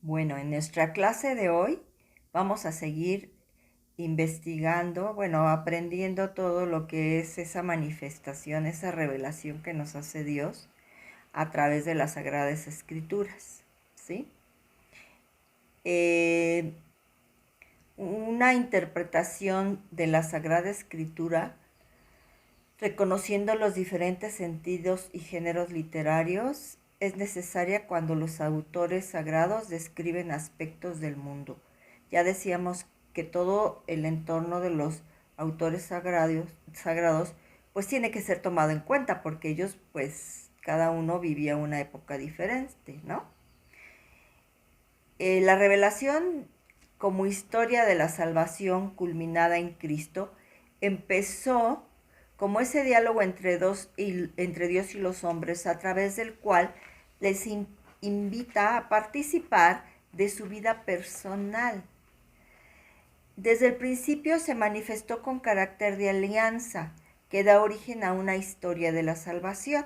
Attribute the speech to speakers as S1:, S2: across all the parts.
S1: Bueno, en nuestra clase de hoy vamos a seguir investigando, aprendiendo todo lo que es esa manifestación, esa revelación que nos hace Dios a través de las Sagradas Escrituras, ¿sí? Eh, una interpretación de la Sagrada Escritura, reconociendo los diferentes sentidos y géneros literarios, es necesaria cuando los autores sagrados describen aspectos del mundo. Ya decíamos que todo el entorno de los autores sagrados pues tiene que ser tomado en cuenta porque ellos pues cada uno vivía una época diferente, ¿no? La revelación como historia de la salvación culminada en Cristo empezó como ese diálogo entre Dios y los hombres, a través del cual les invita a participar de su vida personal. Desde el principio se manifestó con carácter de alianza, que da origen a una historia de la salvación.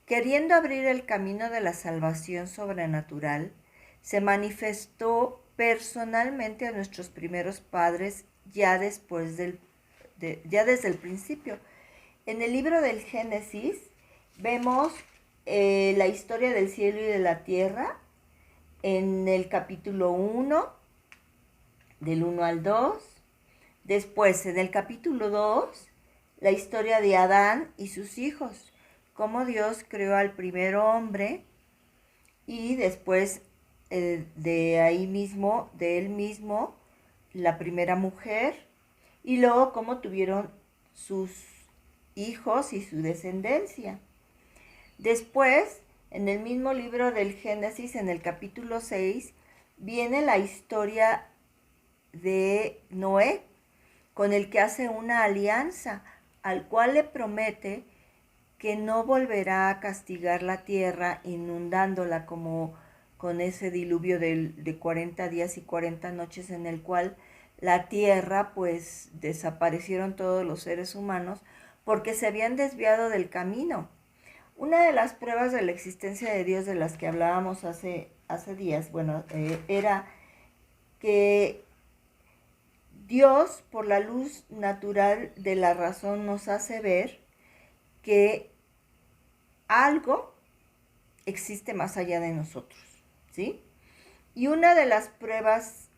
S1: Queriendo abrir el camino de la salvación sobrenatural, se manifestó personalmente a nuestros primeros padres ya desde el principio. En el libro del Génesis vemos la historia del cielo y de la tierra en el capítulo 1, del 1 al 2. Después, en el capítulo 2, la historia de Adán y sus hijos, cómo Dios creó al primer hombre y después de ahí mismo, de él mismo, la primera mujer, y luego cómo tuvieron sus hijos y su descendencia. Después, en el mismo libro del Génesis, en el capítulo 6, viene la historia de Noé, con el que hace una alianza, al cual le promete que no volverá a castigar la tierra inundándola como con ese diluvio de 40 días y 40 noches en el cual la tierra pues desaparecieron todos los seres humanos porque se habían desviado del camino. Una de las pruebas de la existencia de Dios de las que hablábamos hace días, era que Dios, por la luz natural de la razón, nos hace ver que algo existe más allá de nosotros, ¿sí? Y una de las pruebas,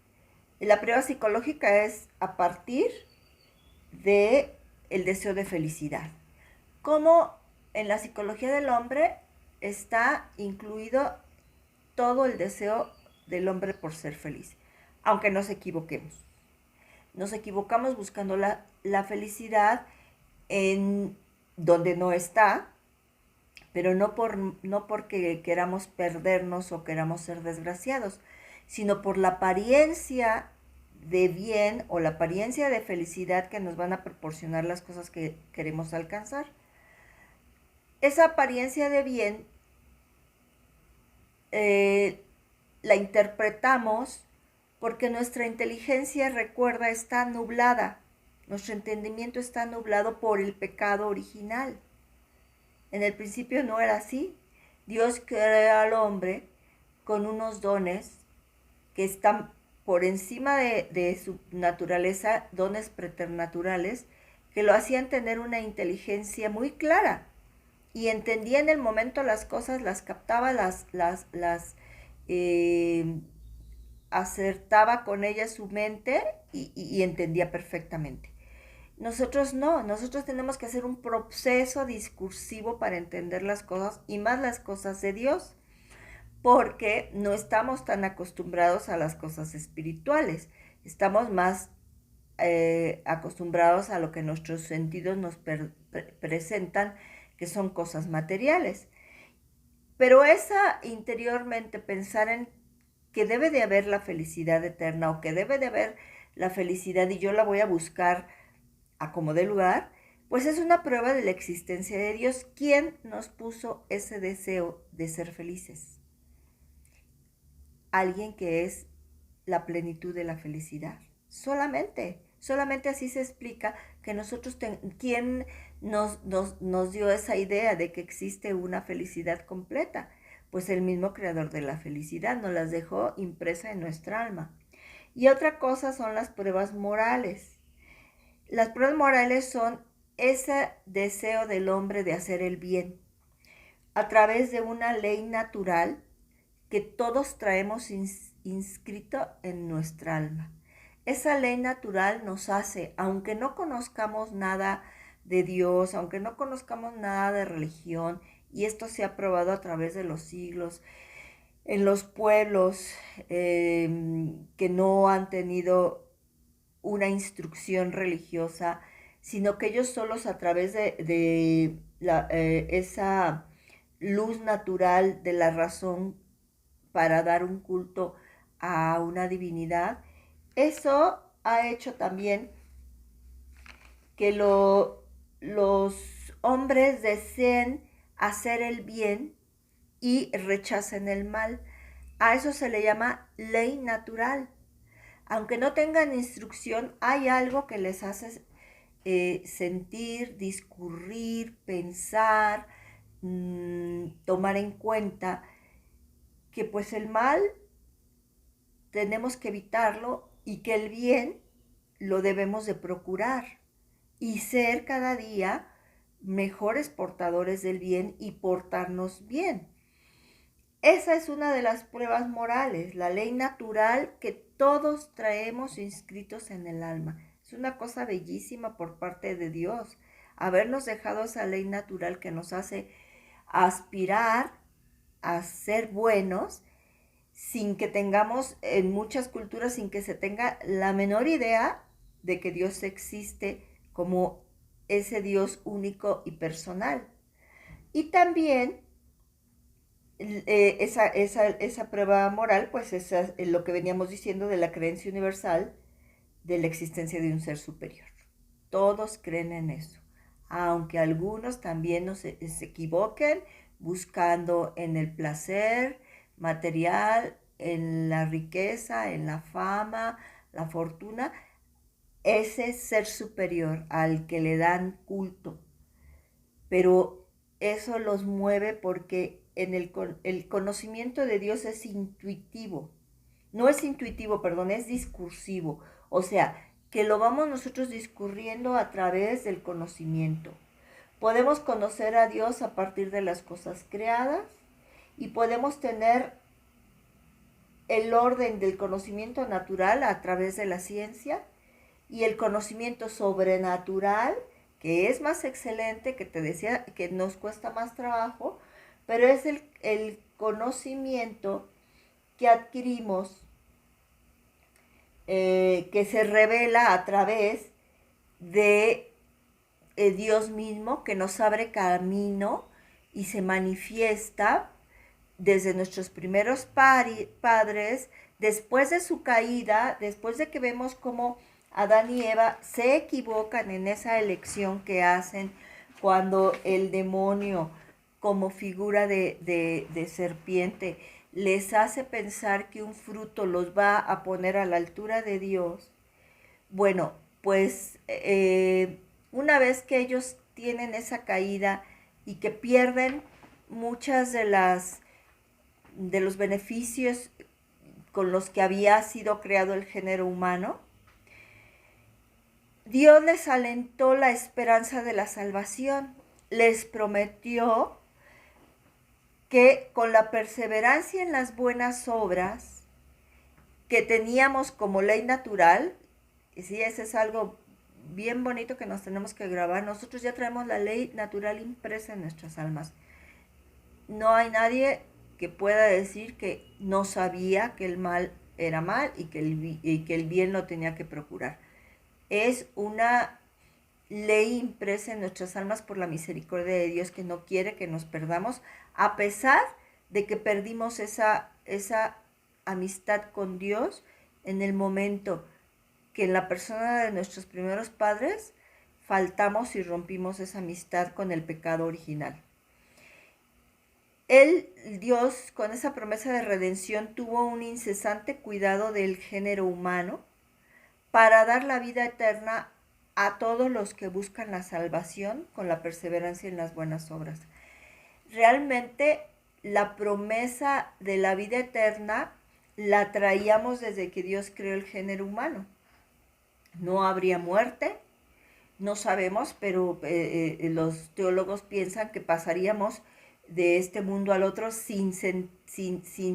S1: la prueba psicológica es a partir de el deseo de felicidad. Como en la psicología del hombre está incluido todo el deseo del hombre por ser feliz, aunque nos equivoquemos. Nos equivocamos buscando la felicidad en donde no está, pero no porque queramos perdernos o queramos ser desgraciados, sino por la apariencia de bien o la apariencia de felicidad que nos van a proporcionar las cosas que queremos alcanzar. Esa apariencia de bien la interpretamos porque nuestra inteligencia, recuerda, está nublada. Nuestro entendimiento está nublado por el pecado original. En el principio no era así. Dios creó al hombre con unos dones que están por encima de su naturaleza, dones preternaturales, que lo hacían tener una inteligencia muy clara y entendía en el momento las cosas, las captaba, eh, acertaba con ellas su mente y entendía perfectamente. Nosotros no, nosotros tenemos que hacer un proceso discursivo para entender las cosas y más las cosas de Dios, porque no estamos tan acostumbrados a las cosas espirituales, estamos más acostumbrados a lo que nuestros sentidos nos presentan, que son cosas materiales. Pero esa interiormente pensar en que debe de haber la felicidad eterna o que debe de haber la felicidad y yo la voy a buscar a como dé lugar, pues es una prueba de la existencia de Dios. ¿Quién nos puso ese deseo de ser felices? Alguien que es la plenitud de la felicidad. Solamente así se explica que nosotros, ¿quién nos dio esa idea de que existe una felicidad completa? pues el mismo creador de la felicidad nos las dejó impresa en nuestra alma. Y otra cosa son las pruebas morales. Las pruebas morales son ese deseo del hombre de hacer el bien a través de una ley natural que todos traemos inscrito en nuestra alma. Esa ley natural nos hace, aunque no conozcamos nada de Dios, aunque no conozcamos nada de religión, y esto se ha probado a través de los siglos, en los pueblos que no han tenido una instrucción religiosa, sino que ellos solos a través de esa luz natural de la razón para dar un culto a una divinidad, eso ha hecho también que los hombres deseen hacer el bien y rechacen el mal. A eso se le llama ley natural. Aunque no tengan instrucción, hay algo que les hace sentir, discurrir, pensar, tomar en cuenta que pues el mal tenemos que evitarlo y que el bien lo debemos de procurar y ser cada día mejores portadores del bien y portarnos bien. Esa es una de las pruebas morales, la ley natural que todos traemos inscritos en el alma. Es una cosa bellísima por parte de Dios, habernos dejado esa ley natural que nos hace aspirar a ser buenos sin que tengamos, en muchas culturas, sin que se tenga la menor idea de que Dios existe como ese Dios único y personal. Y también esa prueba moral, pues es lo que veníamos diciendo de la creencia universal de la existencia de un ser superior. Todos creen en eso, aunque algunos también se equivoquen buscando en el placer material, en la riqueza, en la fama, la fortuna, ese ser superior al que le dan culto. Pero eso los mueve porque el conocimiento de Dios es intuitivo. No es intuitivo, perdón, es discursivo. O sea, que lo vamos nosotros discurriendo a través del conocimiento. Podemos conocer a Dios a partir de las cosas creadas y podemos tener el orden del conocimiento natural a través de la ciencia y el conocimiento sobrenatural, que es más excelente, que te decía que nos cuesta más trabajo, pero es el conocimiento que adquirimos, que se revela a través de Dios mismo, que nos abre camino y se manifiesta desde nuestros primeros padres, después de su caída, después de que vemos cómo Adán y Eva se equivocan en esa elección que hacen cuando el demonio, como figura de serpiente, les hace pensar que un fruto los va a poner a la altura de Dios. Bueno, pues una vez que ellos tienen esa caída y que pierden muchas de los beneficios con los que había sido creado el género humano, Dios les alentó la esperanza de la salvación. Les prometió que con la perseverancia en las buenas obras que teníamos como ley natural, y sí, ese es algo bien bonito que nos tenemos que grabar, nosotros ya traemos la ley natural impresa en nuestras almas. No hay nadie que pueda decir que no sabía que el mal era mal y que el bien lo tenía que procurar. Es una ley impresa en nuestras almas por la misericordia de Dios, que no quiere que nos perdamos, a pesar de que perdimos esa amistad con Dios en el momento que en la persona de nuestros primeros padres faltamos y rompimos esa amistad con el pecado original. Dios, con esa promesa de redención, tuvo un incesante cuidado del género humano para dar la vida eterna a todos los que buscan la salvación con la perseverancia en las buenas obras. Realmente la promesa de la vida eterna la traíamos desde que Dios creó el género humano. No habría muerte, no sabemos, pero los teólogos piensan que pasaríamos de este mundo al otro sin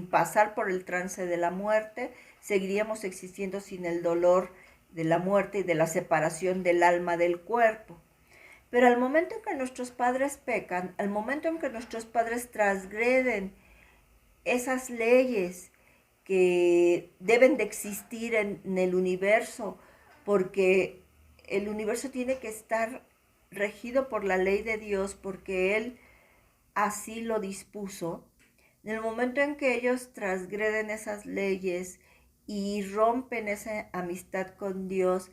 S1: pasar por el trance de la muerte, seguiríamos existiendo sin el dolor de la muerte y de la separación del alma del cuerpo. Pero al momento en que nuestros padres pecan, al momento en que nuestros padres transgreden esas leyes que deben de existir en el universo, porque el universo tiene que estar regido por la ley de Dios, porque Él así lo dispuso. En el momento en que ellos transgreden esas leyes y rompen esa amistad con Dios,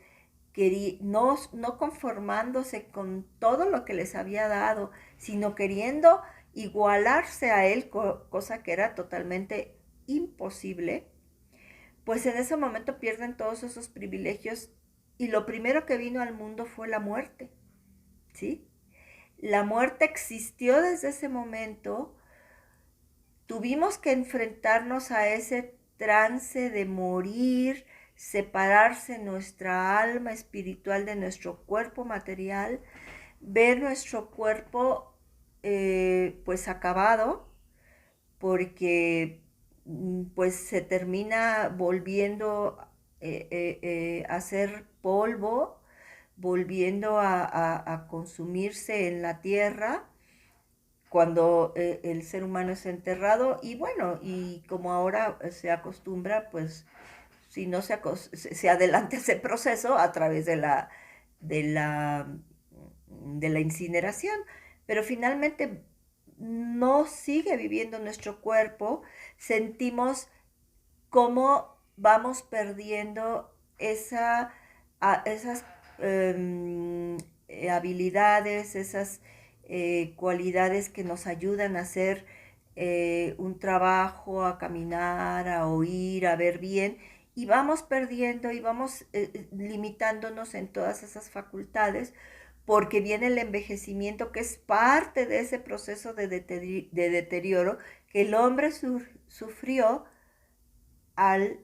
S1: no conformándose con todo lo que les había dado, sino queriendo igualarse a Él, cosa que era totalmente imposible, pues en ese momento pierden todos esos privilegios y lo primero que vino al mundo fue la muerte, ¿sí? La muerte existió desde ese momento. Tuvimos que enfrentarnos a ese trance de morir, separarse nuestra alma espiritual de nuestro cuerpo material, ver nuestro cuerpo pues acabado, porque pues se termina volviendo a ser polvo, volviendo a consumirse en la tierra cuando el ser humano es enterrado. Y bueno, y como ahora se acostumbra, pues si no se adelanta ese proceso a través de la, de la incineración, pero finalmente no sigue viviendo nuestro cuerpo, sentimos cómo vamos perdiendo esas habilidades, esas cualidades que nos ayudan a hacer un trabajo, a caminar, a oír, a ver bien, y vamos perdiendo y vamos limitándonos en todas esas facultades, porque viene el envejecimiento, que es parte de ese proceso de deterioro que el hombre sufrió al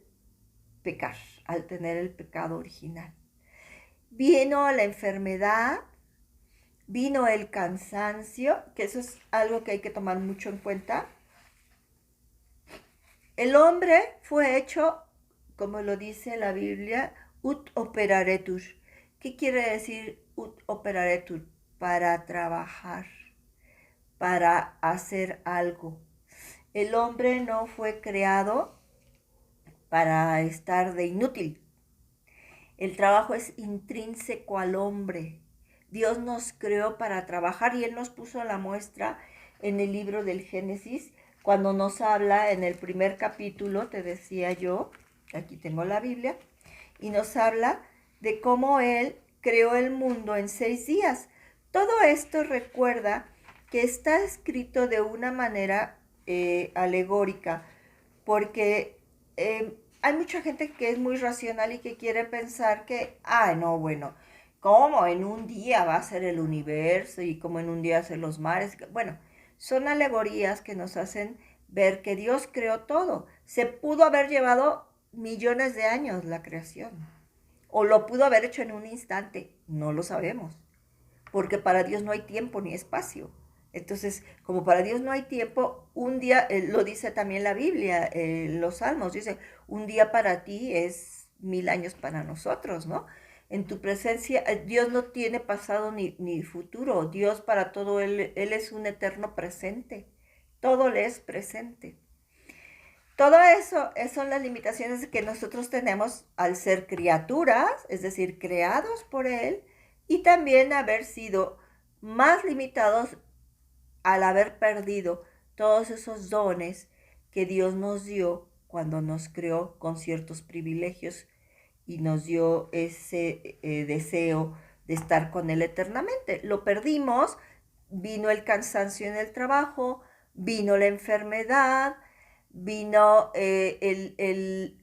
S1: pecar, al tener el pecado original. Vino la enfermedad, vino el cansancio, que eso es algo que hay que tomar mucho en cuenta. El hombre fue hecho, como lo dice la Biblia, ut operaretur. ¿Qué quiere decir ut operaretur? Para trabajar, para hacer algo. El hombre no fue creado para estar de inútil. El trabajo es intrínseco al hombre. Dios nos creó para trabajar y Él nos puso la muestra en el libro del Génesis, cuando nos habla en el primer capítulo, te decía yo, aquí tengo la Biblia, y nos habla de cómo Él creó el mundo en 6 días. Todo esto recuerda que está escrito de una manera alegórica, porque hay mucha gente que es muy racional y que quiere pensar que, no, bueno, ¿cómo en un día va a ser el universo y cómo en un día ser los mares? Bueno, son alegorías que nos hacen ver que Dios creó todo. Se pudo haber llevado millones de años la creación, o lo pudo haber hecho en un instante, no lo sabemos, porque para Dios no hay tiempo ni espacio. Entonces, como para Dios no hay tiempo, un día, lo dice también la Biblia, los Salmos, dice, un día para ti es 1000 años para nosotros, ¿no? En tu presencia, Dios no tiene pasado ni futuro. Dios para todo, Él es un eterno presente. Todo le es presente. Todo eso son las limitaciones que nosotros tenemos al ser criaturas, es decir, creados por Él, y también haber sido más limitados al haber perdido todos esos dones que Dios nos dio cuando nos creó con ciertos privilegios y nos dio ese deseo de estar con Él eternamente. Lo perdimos, vino el cansancio en el trabajo, vino la enfermedad, vino el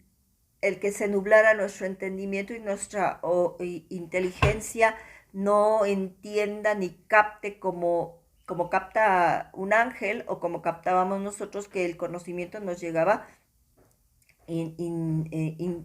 S1: que se nublara nuestro entendimiento y nuestra inteligencia no entienda ni capte como como capta un ángel o como captábamos nosotros, que el conocimiento nos llegaba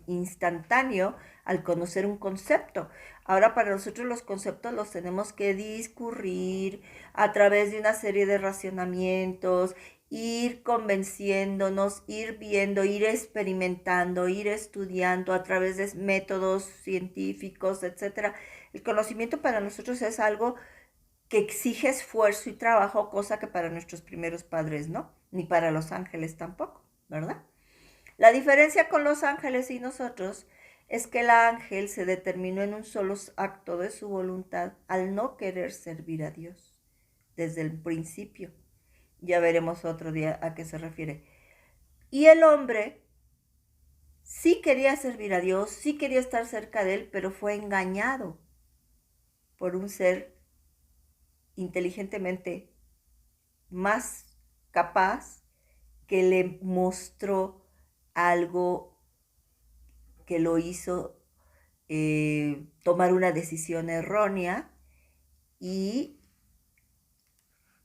S1: instantáneo al conocer un concepto. Ahora para nosotros los conceptos los tenemos que discurrir a través de una serie de racionamientos, ir convenciéndonos, ir viendo, ir experimentando, ir estudiando a través de métodos científicos, etcétera. El conocimiento para nosotros es algo que exige esfuerzo y trabajo, cosa que para nuestros primeros padres no, ni para los ángeles tampoco, ¿verdad? La diferencia con los ángeles y nosotros es que el ángel se determinó en un solo acto de su voluntad al no querer servir a Dios desde el principio. Ya veremos otro día a qué se refiere. Y el hombre sí quería servir a Dios, sí quería estar cerca de él, pero fue engañado por un ser inteligentemente más capaz que le mostró algo que lo hizo tomar una decisión errónea y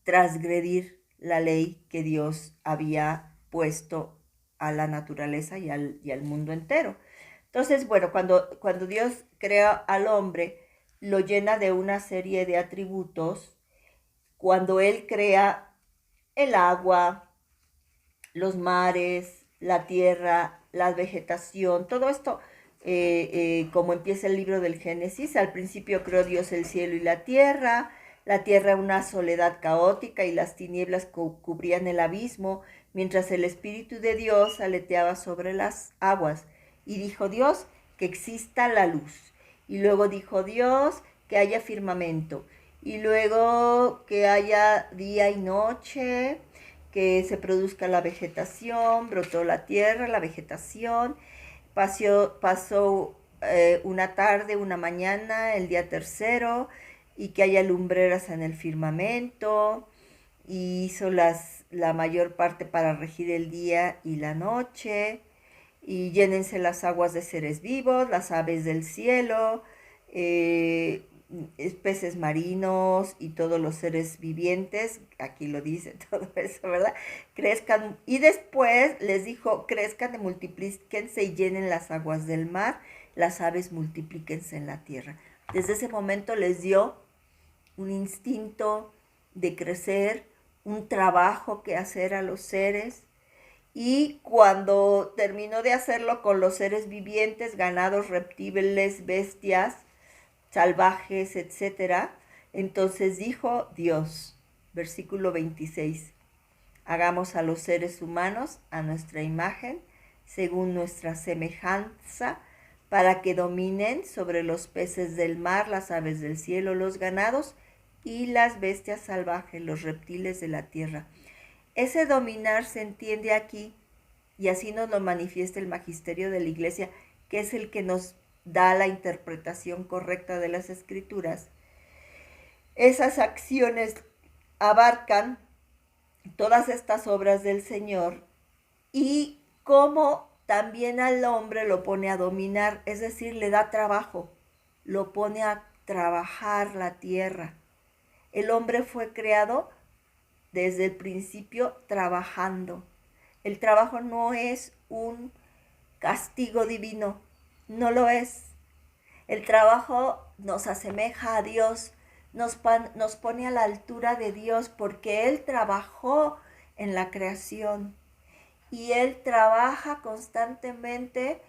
S1: transgredir la ley que Dios había puesto a la naturaleza y al mundo entero. Entonces, bueno, cuando Dios crea al hombre, lo llena de una serie de atributos. Cuando Él crea el agua, los mares, la tierra, la vegetación, todo esto, como empieza el libro del Génesis, al principio creó Dios el cielo y la tierra una soledad caótica y las tinieblas cubrían el abismo, mientras el Espíritu de Dios aleteaba sobre las aguas. Y dijo Dios que exista la luz. Y luego dijo Dios que haya firmamento. Y luego que haya día y noche, que se produzca la vegetación, brotó la tierra, la vegetación, pasó una tarde, una mañana, el día tercero, y que haya lumbreras en el firmamento, y hizo la mayor parte para regir el día y la noche, y llénense las aguas de seres vivos, las aves del cielo, peces marinos y todos los seres vivientes, aquí lo dice todo eso, ¿verdad? Crezcan, y después les dijo, crezcan y multiplíquense y llenen las aguas del mar, las aves multiplíquense en la tierra. Desde ese momento les dio un instinto de crecer, un trabajo que hacer a los seres, y cuando terminó de hacerlo con los seres vivientes, ganados, reptiles, bestias, salvajes, etcétera, entonces dijo Dios, versículo 26, hagamos a los seres humanos a nuestra imagen, según nuestra semejanza, para que dominen sobre los peces del mar, las aves del cielo, los ganados y las bestias salvajes, los reptiles de la tierra. Ese dominar se entiende aquí, y así nos lo manifiesta el magisterio de la Iglesia, que es el que nos da la interpretación correcta de las Escrituras. Esas acciones abarcan todas estas obras del Señor, y cómo también al hombre lo pone a dominar, es decir, le da trabajo, lo pone a trabajar la tierra. El hombre fue creado desde el principio trabajando. El trabajo no es un castigo divino, no lo es. El trabajo nos asemeja a Dios, nos pone a la altura de Dios, porque Él trabajó en la creación y Él trabaja constantemente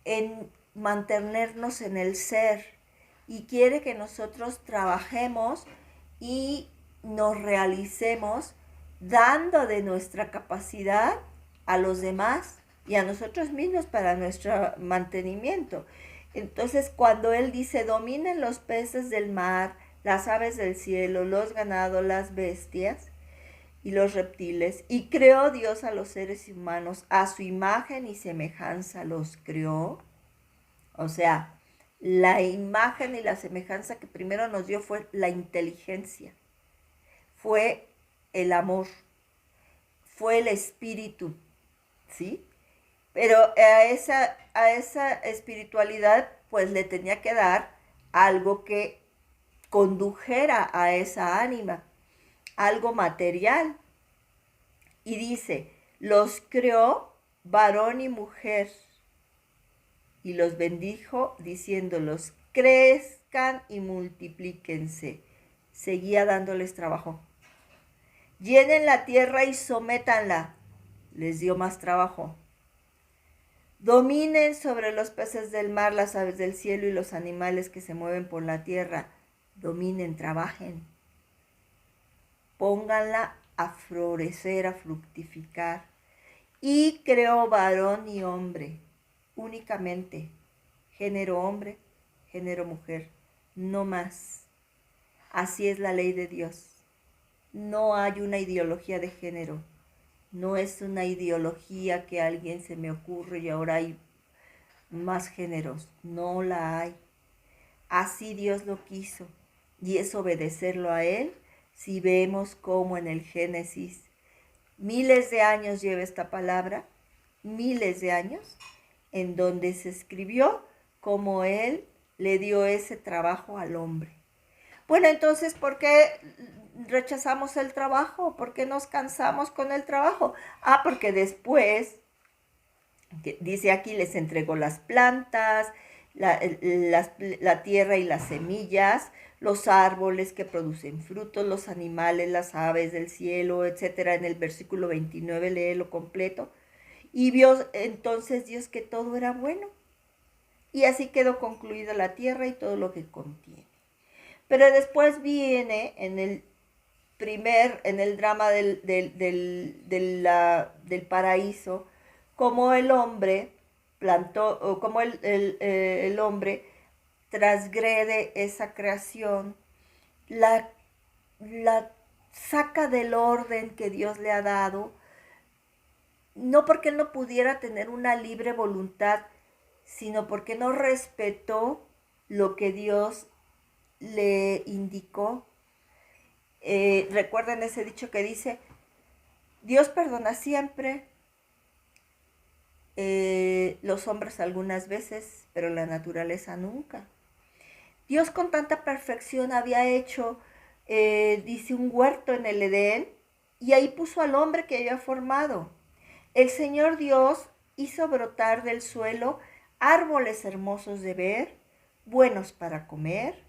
S1: en mantenernos en el ser, y quiere que nosotros trabajemos y nos realicemos dando de nuestra capacidad a los demás y a nosotros mismos para nuestro mantenimiento. Entonces, cuando Él dice, dominen los peces del mar, las aves del cielo, los ganados, las bestias y los reptiles, y creó Dios a los seres humanos, a su imagen y semejanza los creó. O sea, la imagen y la semejanza que primero nos dio fue la inteligencia, fue el amor, fue el espíritu, ¿sí? Pero a esa espiritualidad pues le tenía que dar algo que condujera a esa ánima. algo material. Y dice, los creó varón y mujer. Y los bendijo diciéndolos, crezcan y multiplíquense. Seguía dándoles trabajo. Llenen la tierra y sométanla. Les dio más trabajo. Dominen sobre los peces del mar, las aves del cielo y los animales que se mueven por la tierra. Dominen, trabajen. Pónganla a florecer, a fructificar. Y creó varón y hombre, únicamente. Género hombre, género mujer, no más. Así es la ley de Dios. No hay una ideología de género. No es una ideología que a alguien se me ocurre y ahora hay más géneros. No la hay. Así Dios lo quiso. Y es obedecerlo a Él si vemos cómo en el Génesis, miles de años lleva esta palabra, miles de años, en donde se escribió cómo Él le dio ese trabajo al hombre. Bueno, entonces, ¿por qué rechazamos el trabajo? ¿Por qué nos cansamos con el trabajo? Porque después, dice aquí, les entregó las plantas, la tierra y las semillas, los árboles que producen frutos, los animales, las aves del cielo, etcétera. En el versículo 29, léelo completo. Y vio entonces Dios que todo era bueno. Y así quedó concluida la tierra y todo lo que contiene. Pero después viene en el drama del paraíso, como el hombre plantó, o como el hombre transgrede esa creación, la saca del orden que Dios le ha dado, no porque él no pudiera tener una libre voluntad, sino porque no respetó lo que Dios le indicó. Recuerden ese dicho que dice, Dios perdona siempre, los hombres algunas veces, pero la naturaleza nunca. Dios con tanta perfección había hecho, dice, un huerto en el Edén, y ahí puso al hombre que había formado. El Señor Dios hizo brotar del suelo árboles hermosos de ver, buenos para comer,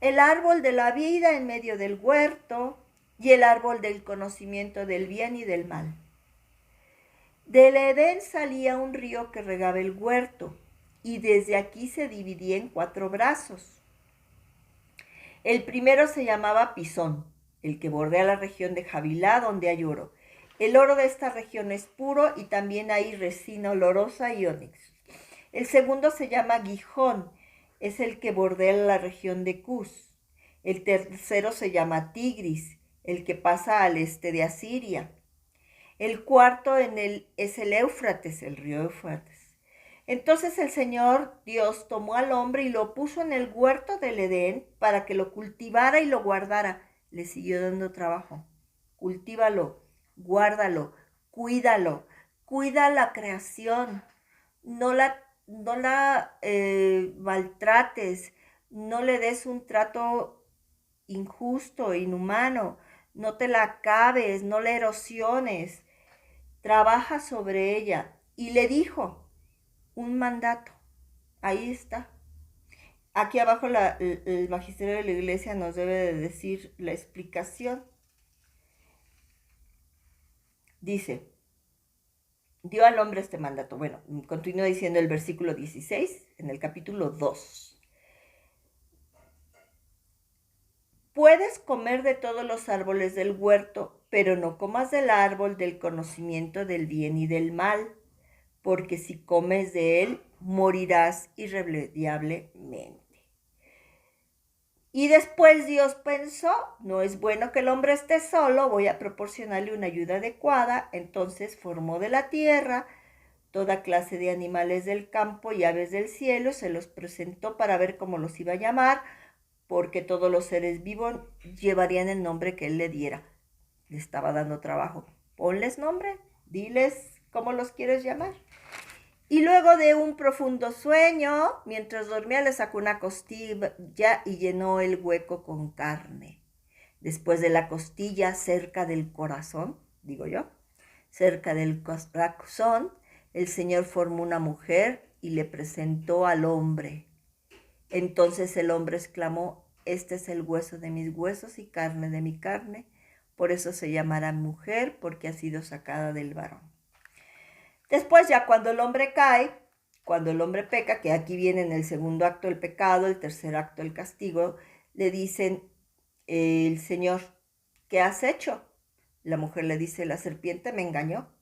S1: el árbol de la vida en medio del huerto y el árbol del conocimiento del bien y del mal. Del Edén salía un río que regaba el huerto y desde aquí se dividía en 4 brazos. El primero se llamaba Pisón, el que bordea la región de Havilá, donde hay oro. El oro de esta región es puro y también hay resina olorosa y ónix. El segundo se llama Gijón, es el que bordea la región de Cus. El tercero se llama Tigris, el que pasa al este de Asiria. El cuarto es el Éufrates, el río Éufrates. Entonces el Señor Dios tomó al hombre y lo puso en el huerto del Edén para que lo cultivara y lo guardara. Le siguió dando trabajo. Cultívalo, guárdalo, cuídalo, cuida la creación. No la maltrates, no le des un trato injusto, inhumano, no te la acabes, no la erosiones, trabaja sobre ella. Y le dijo un mandato, ahí está. Aquí abajo el magisterio de la iglesia nos debe de decir la explicación. Dice, dio al hombre este mandato. Bueno, continúa diciendo el versículo 16 en el capítulo 2. Puedes comer de todos los árboles del huerto, pero no comas del árbol del conocimiento del bien y del mal, porque si comes de él, morirás irremediablemente. Y después Dios pensó, no es bueno que el hombre esté solo, voy a proporcionarle una ayuda adecuada. Entonces formó de la tierra toda clase de animales del campo y aves del cielo, se los presentó para ver cómo los iba a llamar, porque todos los seres vivos llevarían el nombre que él le diera. Le estaba dando trabajo. Ponles nombre, diles cómo los quieres llamar. Y luego de un profundo sueño, mientras dormía, le sacó una costilla y llenó el hueco con carne. Después de la costilla, cerca del corazón, digo yo, cerca del corazón, el Señor formó una mujer y le presentó al hombre. Entonces el hombre exclamó, este es el hueso de mis huesos y carne de mi carne. Por eso se llamará mujer, porque ha sido sacada del varón. Después ya cuando el hombre cae, cuando el hombre peca, que aquí viene en el segundo acto el pecado, el tercer acto el castigo, le dicen el Señor, ¿qué has hecho? La mujer le dice, la serpiente me engañó.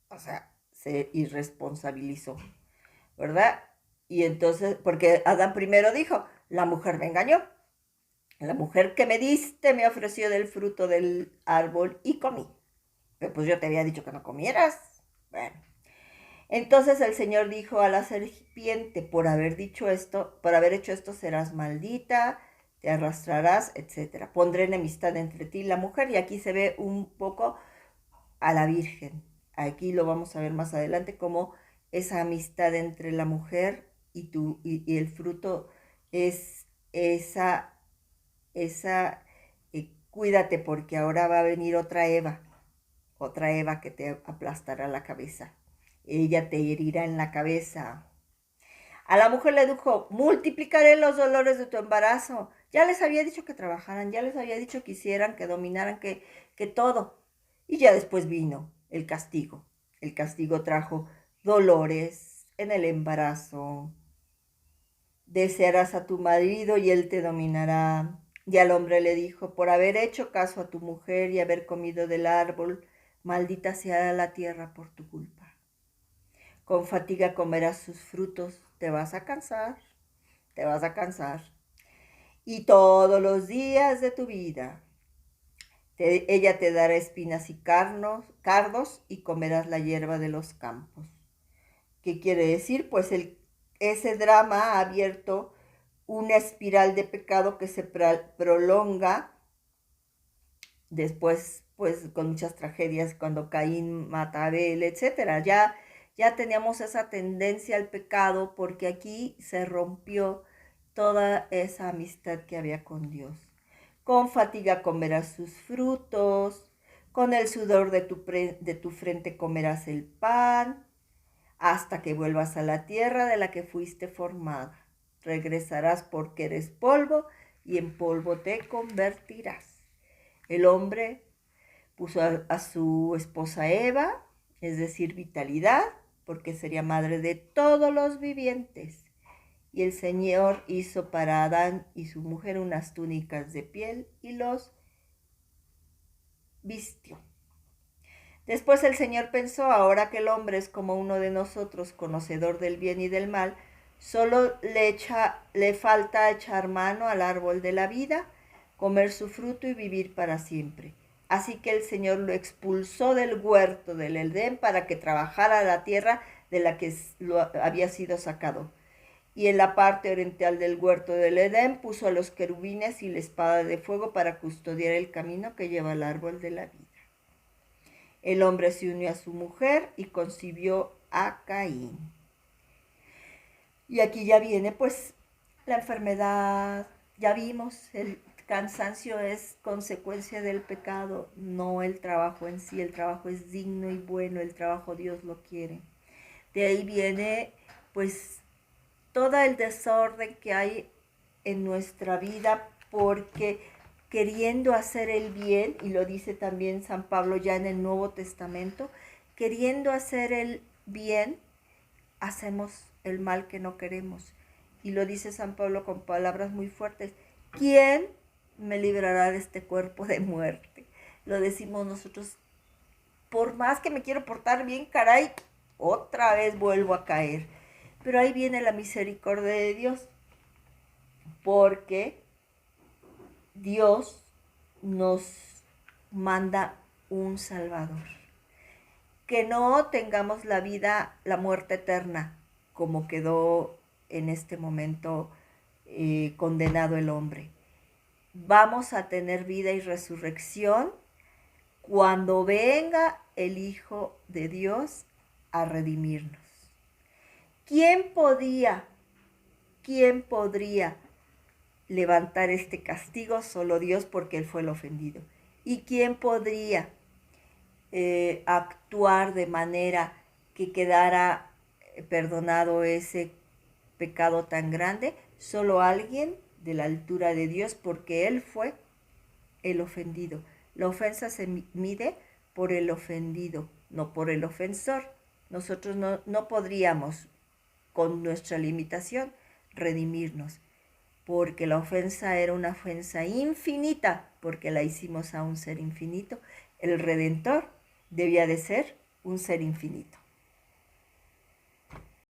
S1: O sea, se irresponsabilizó, ¿verdad? Y entonces, porque Adán primero dijo, la mujer me engañó. La mujer que me diste me ofreció del fruto del árbol y comí. Pero pues yo te había dicho que no comieras. Bueno. Entonces el Señor dijo a la serpiente, por haber dicho esto, por haber hecho esto serás maldita, te arrastrarás, etcétera. Pondré enemistad entre ti y la mujer. Y aquí se ve un poco a la Virgen. Aquí lo vamos a ver más adelante, como esa amistad entre la mujer y tú y el fruto es esa cuídate porque ahora va a venir otra Eva que te aplastará la cabeza. Ella te herirá en la cabeza. A la mujer le dijo, multiplicaré los dolores de tu embarazo. Ya les había dicho que trabajaran, ya les había dicho que hicieran, que dominaran, que todo. Y ya después vino el castigo. El castigo trajo dolores en el embarazo. Desearás a tu marido y él te dominará. Y al hombre le dijo, por haber hecho caso a tu mujer y haber comido del árbol, maldita sea la tierra por tu culpa. Con fatiga comerás sus frutos, te vas a cansar, te vas a cansar. Y todos los días de tu vida, ella te dará espinas y cardos y comerás la hierba de los campos. ¿Qué quiere decir? Pues ese drama ha abierto una espiral de pecado que se prolonga después, pues con muchas tragedias, cuando Caín mata a Abel, etcétera. Ya teníamos esa tendencia al pecado porque aquí se rompió toda esa amistad que había con Dios. Con fatiga comerás sus frutos, con el sudor de tu frente comerás el pan, hasta que vuelvas a la tierra de la que fuiste formada. Regresarás porque eres polvo y en polvo te convertirás. El hombre puso a su esposa Eva, es decir, vitalidad, porque sería madre de todos los vivientes. Y el Señor hizo para Adán y su mujer unas túnicas de piel y los vistió. Después el Señor pensó, ahora que el hombre es como uno de nosotros, conocedor del bien y del mal, solo le falta echar mano al árbol de la vida, comer su fruto y vivir para siempre. Así que el Señor lo expulsó del huerto del Edén para que trabajara la tierra de la que había sido sacado. Y en la parte oriental del huerto del Edén puso a los querubines y la espada de fuego para custodiar el camino que lleva al árbol de la vida. El hombre se unió a su mujer y concibió a Caín. Y aquí ya viene pues la enfermedad. Ya vimos, el cansancio es consecuencia del pecado, no el trabajo en sí. El trabajo es digno y bueno, el trabajo Dios lo quiere. De ahí viene pues todo el desorden que hay en nuestra vida porque queriendo hacer el bien, y lo dice también San Pablo ya en el Nuevo Testamento, queriendo hacer el bien, hacemos el mal que no queremos. Y lo dice San Pablo con palabras muy fuertes, ¿quién me librará de este cuerpo de muerte? Lo decimos nosotros, por más que me quiero portar bien, caray, otra vez vuelvo a caer. Pero ahí viene la misericordia de Dios, porque Dios nos manda un Salvador. Que no tengamos la vida, la muerte eterna, como quedó en este momento condenado el hombre. Vamos a tener vida y resurrección cuando venga el Hijo de Dios a redimirnos. ¿Quién podría levantar este castigo? Solo Dios, porque Él fue el ofendido. ¿Y quién podría actuar de manera que quedara perdonado ese pecado tan grande? Solo alguien de la altura de Dios, porque Él fue el ofendido. La ofensa se mide por el ofendido, no por el ofensor. Nosotros no podríamos, con nuestra limitación, redimirnos, porque la ofensa era una ofensa infinita, porque la hicimos a un ser infinito. El Redentor debía de ser un ser infinito.